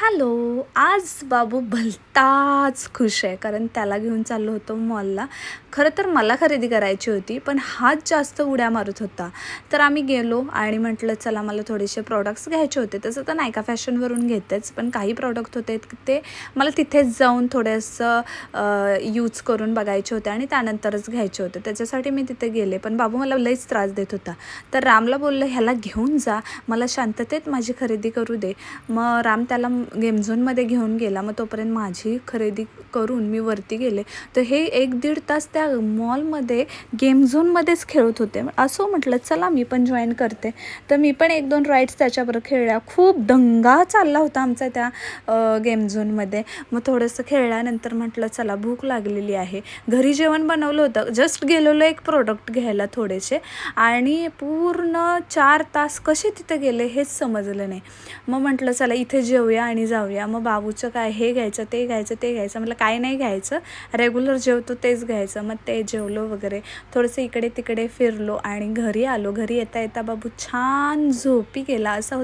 Hello. आज बाबू भलताच खुश आहे, कारण त्याला घेऊन चाललो होतो मॉलला. खरं तर मला खरेदी करायची होती, पण हाच जास्त उड्या मारत होता. तर आम्ही गेलो आणि म्हटलं चला मला थोडेसे प्रॉडक्ट्स घ्यायचे होते. तसं तर नायका फॅशनवरून घेतेच, पण काही प्रॉडक्ट होते ते मला तिथेच जाऊन थोडंसं यूज करून बघायचे होते आणि त्यानंतरच घ्यायचे होते. त्याच्यासाठी मी तिथे गेले, पण बाबू मला लईच त्रास देत होता. तर रामला बोललं ह्याला घेऊन जा, मला शांततेत माझी खरेदी करू दे. मग राम त्याला गेम झोनमध्ये घेऊन गेला. मग तोपर्यंत माझी खरेदी करून मी वरती गेले. तर हे 1-1.5 तास त्या मॉलमध्ये गेम झोनमध्येच खेळत होते. असं म्हटलं चला मी पण जॉईन करते. तर मी पण 1-2 राईड्स त्याच्याबरोबर खेळल्या. खूप दंगा चालला होता आमचा त्या गेम झोनमध्ये. मग थोडंसं खेळल्यानंतर म्हटलं चला भूक लागलेली आहे. घरी जेवण बनवलं होतं. जस्ट गेलेलो एक प्रोडक्ट घ्यायला थोडेसे, आणि पूर्ण 4 तास कसे तिथे गेले हेच समजलं नाही. मग म्हटलं चला इथे जेवूया आणि जाऊया. मग बाबूचं काय हे घ्यायचं ते घ्यायचं ते घ्यायचं, म्हटलं काय नाही घ्यायचं, रेग्युलर जेवतो तेच घ्यायचं. मग ते जेवलो वगैरे, थोडंसं इकडे तिकडे फिरलो आणि घरी आलो. घरी येता येता बाबू छान झोपी गेला. असं